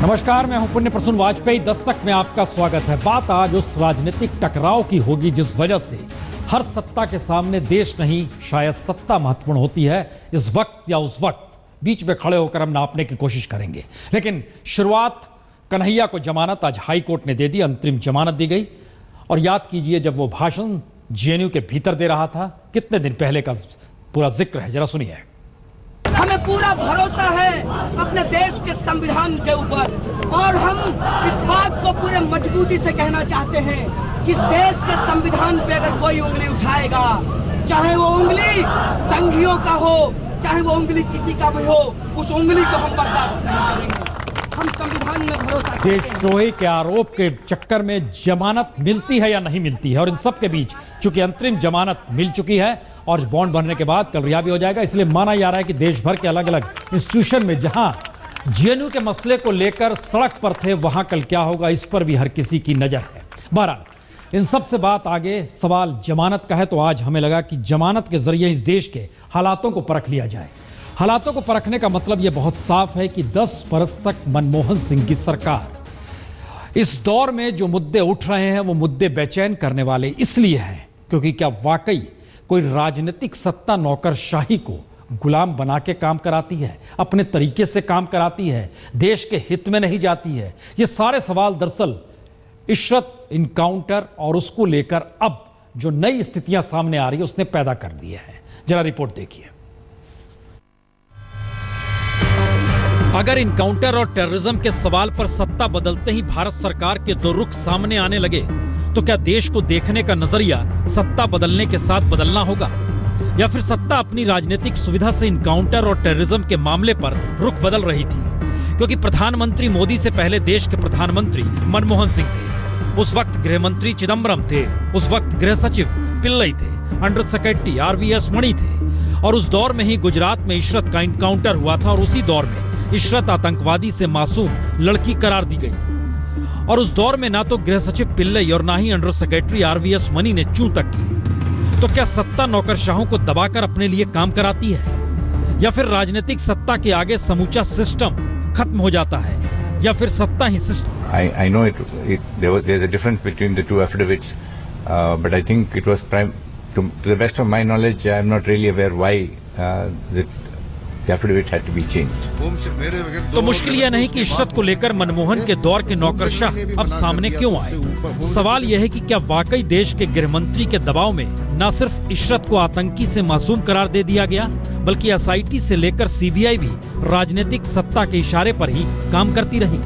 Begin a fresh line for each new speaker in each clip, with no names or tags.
नमस्कार, मैं हूं पुण्य प्रसून वाजपेयी। दस्तक में आपका स्वागत है। बात आज उस राजनीतिक टकराव की होगी जिस वजह से हर सत्ता के सामने देश नहीं शायद सत्ता महत्वपूर्ण होती है। इस वक्त या उस वक्त बीच में खड़े होकर हम नापने की कोशिश करेंगे। लेकिन शुरुआत कन्हैया को जमानत आज हाई कोर्ट ने दे दी, अंतरिम जमानत दी गई। और याद कीजिए जब वो भाषण जेएनयू के भीतर दे रहा था, कितने दिन पहले का पूरा जिक्र है, जरा सुनिए।
हमें पूरा भरोसा है अपने देश के संविधान के ऊपर और हम इस बात को पूरे मजबूती से कहना चाहते हैं कि इस देश के संविधान पे अगर कोई उंगली उठाएगा, चाहे वो उंगली संघियों का हो, चाहे वो उंगली किसी का भी हो, उस उंगली को हम बर्दाश्त नहीं करेंगे। हम संविधान में भरोसा करते हैं।
देशद्रोही के आरोप के चक्कर में जमानत मिलती है या नहीं मिलती है, और इन सब के बीच चूंकि अंतरिम जमानत मिल चुकी है और बॉन्ड भरने के बाद कल रिहा भी हो जाएगा, इसलिए माना जा रहा है कि देश भर के अलग अलग इंस्टीट्यूशन में जहां जेएनयू के मसले को लेकर सड़क पर थे, वहां कल क्या होगा इस पर भी हर किसी की नजर है। बहरहाल इन सब से बात आगे सवाल जमानत का है, तो आज हमें लगा कि जमानत के जरिए इस देश के हालातों को परख लिया जाए। हालातों को परखने का मतलब यह बहुत साफ है कि 10 बरस तक मनमोहन सिंह की सरकार, इस दौर में जो मुद्दे उठ रहे हैं वो मुद्दे बेचैन करने वाले इसलिए हैं क्योंकि क्या वाकई कोई राजनीतिक सत्ता नौकरशाही को गुलाम बना के काम कराती है, अपने तरीके से काम कराती है, देश के हित में नहीं जाती है? ये सारे सवाल दरअसल इशरत इनकाउंटर और उसको लेकर अब जो नई स्थितियां सामने आ रही है उसने पैदा कर दिए हैं। जरा रिपोर्ट देखिए। अगर इनकाउंटर और टेररिज्म के सवाल पर सत्ता बदलते ही भारत सरकार के दो रुख सामने आने लगे तो क्या देश को देखने का नजरिया सत्ता बदलने के साथ बदलना होगा, या फिर सत्ता अपनी राजनीतिक सुविधा से इनकाउंटर और टेररिज्म के मामले पर रुख बदल रही थी? क्योंकि प्रधानमंत्री मोदी से पहले देश के प्रधानमंत्री मनमोहन सिंह थे, उस वक्त गृह मंत्री चिदम्बरम थे, उस वक्त गृह सचिव पिल्लई थे, अंडर सेक्रेटरी RVS मणि थे, और उस दौर में ही गुजरात में इशरत का इनकाउंटर हुआ था और उसी दौर में इशरत आतंकवादी से मासूम लड़की करार दी गई। और उस दौर में ना तो गृह सचिव पिल्लई और ना ही अंडर सेक्रेटरी RVS मणि ने चूं तक की। तो क्या सत्ता नौकरशाहों को दबाकर अपने लिए काम कराती है, या फिर राजनीतिक सत्ता के आगे समूचा सिस्टम खत्म हो जाता है, या फिर सत्ता ही system?
I know there's a difference between the two affidavits, but I think it was to the best of my knowledge, I'm not really aware why the affidavit had to be changed.
तो मुश्किल यह नहीं कि इशरत को लेकर मनमोहन के दौर के नौकरशाह अब सामने क्यों आए। सवाल यह है कि क्या वाकई देश के गृह मंत्री के दबाव में न सिर्फ इशरत को आतंकी से मासूम करार दे दिया गया, बल्कि SIT से लेकर CBI भी राजनीतिक सत्ता के इशारे पर ही काम करती रही।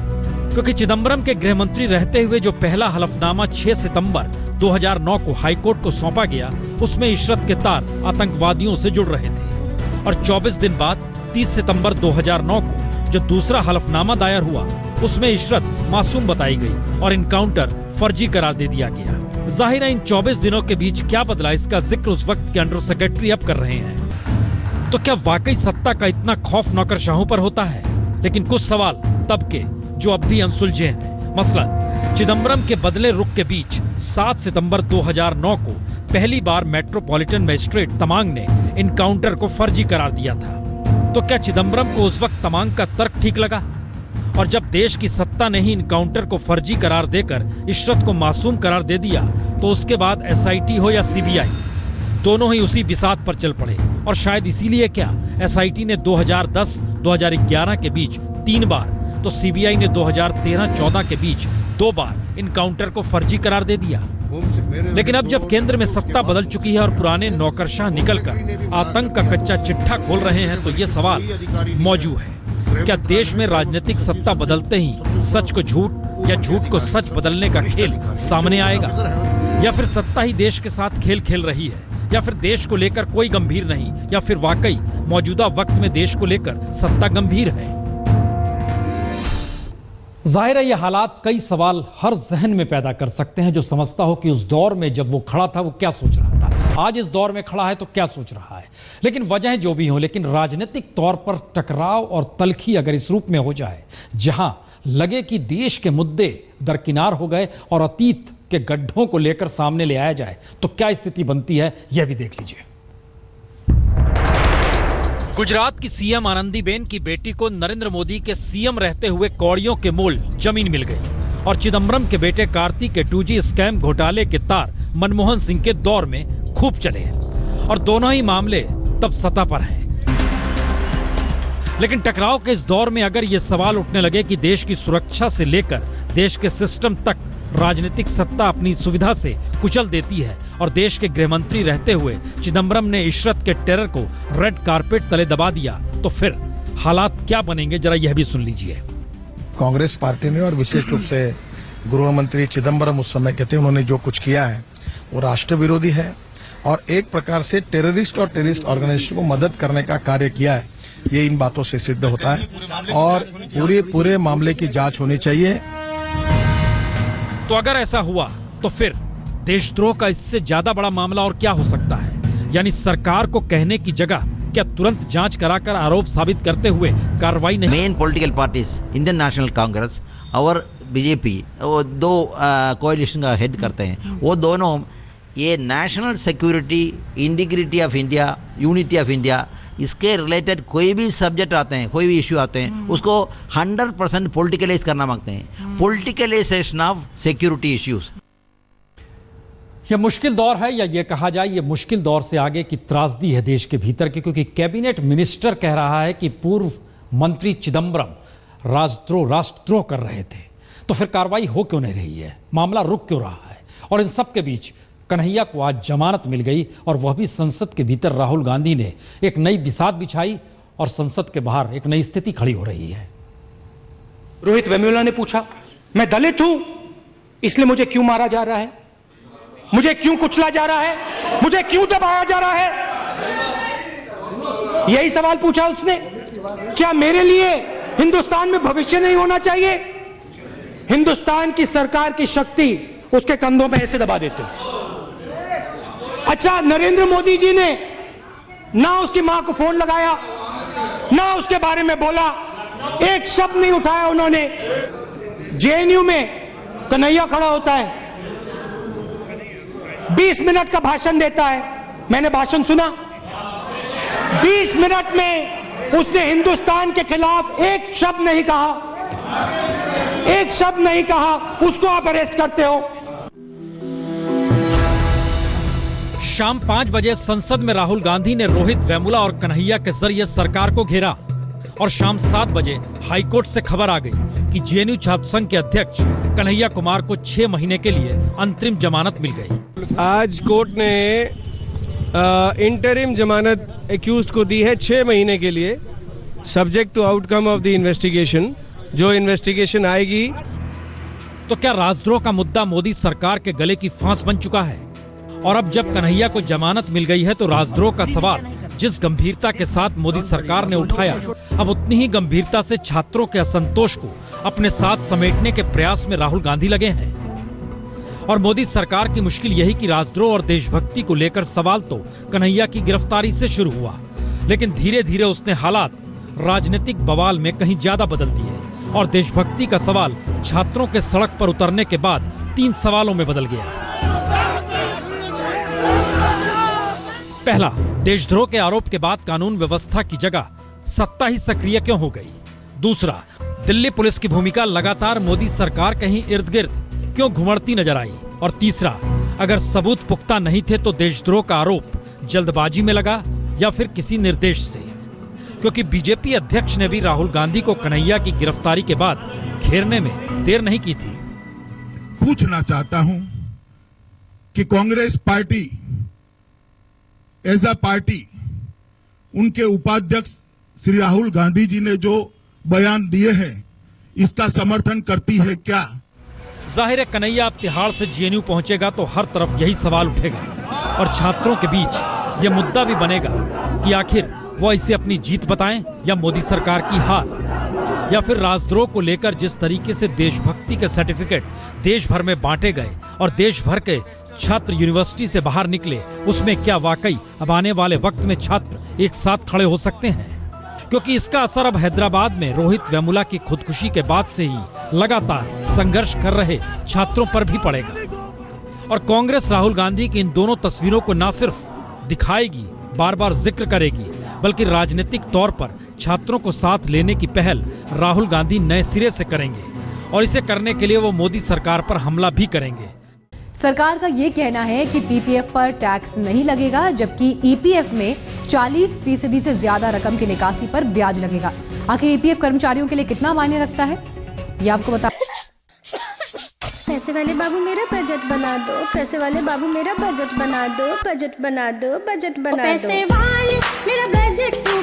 क्योंकि चिदम्बरम के गृह मंत्री रहते हुए जो पहला हलफनामा 6 सितंबर 2009 को हाईकोर्ट को सौंपा गया, उसमें इशरत के तार आतंकवादियों से जुड़ रहे थे। और 24 दिन बाद 30 सितंबर 2009 को जो दूसरा हलफनामा दायर हुआ, उसमें इशरत मासूम बताई गई और इनकाउंटर फर्जी करार दे दिया गया। जाहिर है इन 24 दिनों के बीच क्या बदला, इसका जिक्र उस वक्त के अंडर सेक्रेटरी अब कर रहे हैं। तो क्या वाकई सत्ता का इतना खौफ नौकरशाहों पर होता है? लेकिन कुछ सवाल तब के जो अब भी अनसुलझे हैं। मसलन चिदम्बरम के बदले रुख के बीच 7 सितंबर 2009 को पहली बार मेट्रोपॉलिटन मजिस्ट्रेट तमांग ने इनकाउंटर को फर्जी करार दिया था। तो क्या चिदम्बरम को उस वक्त तमांग का तर्क ठीक लगा? और जब देश की सत्ता ने ही इनकाउंटर को फर्जी करार देकर इशरत को मासूम करार दे दिया, तो उसके बाद SIT हो या CBI, दोनों ही उसी बिसात पर चल पड़े। और शायद इसीलिए क्या SIT ने 2010-2011 के बीच 3 बार, तो CBI ने 2013-14 के बीच 2 बार इनकाउंटर को फर्जी करार दे दिया। लेकिन अब जब केंद्र में सत्ता बदल चुकी है और पुराने नौकरशाह निकलकर आतंक का कच्चा चिट्ठा खोल रहे हैं, तो ये सवाल मौजूद है, क्या देश में राजनीतिक सत्ता बदलते ही सच को झूठ या झूठ को सच बदलने का खेल सामने आएगा, या फिर सत्ता ही देश के साथ खेल खेल रही है, या फिर देश को लेकर कोई गंभीर नहीं, या फिर वाकई मौजूदा वक्त में देश को लेकर सत्ता गंभीर है? जाहिर है ये हालात कई सवाल हर जहन में पैदा कर सकते हैं जो समझता हो कि उस दौर में जब वो खड़ा था वो क्या सोच रहा था, आज इस दौर में खड़ा है तो क्या सोच रहा है। लेकिन वजह जो भी हो, लेकिन राजनीतिक तौर पर टकराव और तलखी अगर इस रूप में हो जाए जहां लगे कि देश के मुद्दे दरकिनार हो गए और अतीत के गड्ढों को लेकर सामने ले आया जाए, तो क्या स्थिति बनती है यह भी देख लीजिए। गुजरात की सीएम आनंदीबेन की बेटी को नरेंद्र मोदी के सीएम रहते हुए कौड़ियों के मोल जमीन मिल गई और चिदम्बरम के बेटे कार्ति के 2G स्कैम घोटाले के तार मनमोहन सिंह के दौर में खूब चले और दोनों ही मामले तब सत्ता पर हैं। लेकिन टकराव के इस दौर में अगर ये सवाल उठने लगे कि देश की सुरक्षा से लेकर देश के सिस्टम तक राजनीतिक सत्ता अपनी सुविधा से कुचल देती है और देश के गृह मंत्री रहते हुए चिदम्बरम ने इशरत के टेरर को रेड कारपेट तले दबा दिया, तो फिर हालात क्या बनेंगे, जरा यह भी सुन लीजिए।
कांग्रेस पार्टी ने और विशेष रूप से गृह मंत्री चिदम्बरम उस समय कहते हैं उन्होंने जो कुछ किया है वो राष्ट्र विरोधी है और एक प्रकार से टेररिस्ट और टेररिस्ट ऑर्गेनाइजेशन को मदद करने का कार्य किया है, ये इन बातों से सिद्ध होता है और पूरे मामले की जांच होनी चाहिए।
तो अगर ऐसा हुआ तो फिर देशद्रोह का इससे ज्यादा बड़ा मामला और क्या हो सकता है? यानी सरकार को कहने की जगह क्या तुरंत जांच कराकर आरोप साबित करते हुए कार्रवाई नहीं?
Main political parties Indian national Congress और बीजेपी वो दो कोalition का हेड करते हैं। वो दोनों ये national security, integrity of India, unity of India, इसके रिलेटेड कोई भी सब्जेक्ट आते हैं, कोई भी इश्यू आते हैं, उसको 100% पॉलिटिकलाइज करना मांगते हैं। पॉलिटिकलाइजेशन ऑफ सिक्योरिटी इश्यूज।
यह मुश्किल दौर है या ये कहा जाए ये मुश्किल दौर से आगे की त्रासदी है देश के भीतर की, क्योंकि कैबिनेट मिनिस्टर कह रहा है कि पूर्व मंत्री चिदम्बरम राष्ट्रद्रोह कर रहे थे, तो फिर कार्रवाई हो क्यों नहीं रही है? मामला रुक क्यों रहा है? और इन सब के बीच कन्हैया को आज जमानत मिल गई और वह भी संसद के भीतर राहुल गांधी ने एक नई बिसात बिछाई और संसद के बाहर एक नई स्थिति खड़ी हो रही है।
रोहित वेमुला ने पूछा, मैं दलित हूं इसलिए मुझे क्यों मारा जा रहा है, मुझे क्यों कुचला जा रहा है, मुझे क्यों दबाया जा रहा है? यही सवाल पूछा उसने। क्या मेरे लिए हिंदुस्तान में भविष्य नहीं होना चाहिए? हिंदुस्तान की सरकार की शक्ति उसके कंधों पे ऐसे दबा देते हैं। अच्छा, नरेंद्र मोदी जी ने ना उसकी मां को फोन लगाया, ना उसके बारे में बोला, एक शब्द नहीं उठाया उन्होंने। जेएनयू में कन्हैया खड़ा होता है, 20 मिनट का भाषण देता है, मैंने भाषण सुना। 20 मिनट में उसने हिंदुस्तान के खिलाफ एक शब्द नहीं कहा, एक शब्द नहीं कहा। उसको आप अरेस्ट करते हो।
शाम 5 बजे संसद में राहुल गांधी ने रोहित वेमुला और कन्हैया के जरिए सरकार को घेरा और शाम 7 बजे हाईकोर्ट से खबर आ गई कि जेएनयू छात्र संघ के अध्यक्ष कन्हैया कुमार को 6 महीने के लिए अंतरिम जमानत मिल गई।
आज कोर्ट ने इंटरिम जमानत एक्यूज को दी है 6 महीने के लिए, subject to outcome of the investigation. जो इन्वेस्टिगेशन आएगी।
तो क्या राजद्रोह का मुद्दा मोदी सरकार के गले की फांस बन चुका है? और अब जब कन्हैया को जमानत मिल गई है तो राजद्रोह का सवाल जिस गंभीरता के साथ मोदी सरकार ने उठाया, अब उतनी ही गंभीरता से छात्रों के असंतोष को अपने साथ समेटने के प्रयास में राहुल गांधी लगे हैं। और मोदी सरकार की मुश्किल यही कि राजद्रोह और देशभक्ति को लेकर सवाल तो कन्हैया की गिरफ्तारी से शुरू हुआ, लेकिन धीरे धीरे उसने हालात राजनीतिक बवाल में कहीं ज्यादा बदल दिए और देशभक्ति का सवाल छात्रों के सड़क पर उतरने के बाद 3 सवालों में बदल गया। पहला, देशद्रोह के आरोप के बाद कानून व्यवस्था की जगह सत्ता ही सक्रिय क्यों हो गई? दूसरा, दिल्ली पुलिस की भूमिका लगातार मोदी सरकार के ही इर्द गिर्द क्यों घुमड़ती नजर आई? और तीसरा, अगर सबूत पुख्ता नहीं थे तो देशद्रोह का आरोप जल्दबाजी में लगा या फिर किसी निर्देश से? क्योंकि बीजेपी अध्यक्ष ने भी राहुल गांधी को कन्हैया की गिरफ्तारी के बाद घेरने में देर नहीं की थी।
पूछना चाहता हूं कि Congress party as a party, उनके उपाध्यक्ष श्री राहुल गांधी जी ने जो बयान दिए हैं, इसका समर्थन करती है क्या?
जाहिर है कन्हैया अब तिहाड़ से जेएनयू पहुंचेगा तो हर तरफ यही सवाल उठेगा और छात्रों के बीच यह मुद्दा भी बनेगा कि आखिर वो इसे अपनी जीत बताएं या मोदी सरकार की हार, या फिर राजद्रोह को लेकर जिस तरीके से देशभक्ति के सर्टिफिकेट देश भर में बांटे गए और देश भर के छात्र यूनिवर्सिटी से बाहर निकले, उसमें क्या वाकई अब आने वाले वक्त में छात्र एक साथ खड़े हो सकते हैं? क्योंकि इसका असर अब हैदराबाद में रोहित वेमुला की खुदकुशी के बाद से ही लगातार संघर्ष कर रहे छात्रों पर भी पड़ेगा। और कांग्रेस राहुल गांधी की इन दोनों तस्वीरों को न सिर्फ दिखाएगी, बार बार जिक्र करेगी, बल्कि राजनीतिक तौर पर छात्रों को साथ लेने की पहल राहुल गांधी नए सिरे से करेंगे और इसे करने के लिए वो मोदी सरकार पर हमला भी करेंगे।
सरकार का ये कहना है कि पीपीएफ पर टैक्स नहीं लगेगा, जबकि ईपीएफ में 40% से ज्यादा रकम की निकासी पर ब्याज लगेगा। आखिर ईपीएफ कर्मचारियों के लिए कितना मायने रखता है, ये आपको बता।
पैसे वाले बाबू मेरा बजट बना दो, पैसे वाले बाबू मेरा बजट बना दो, बजट बना दो, बजट बना दो, पैसे वाले मेरा बजट तू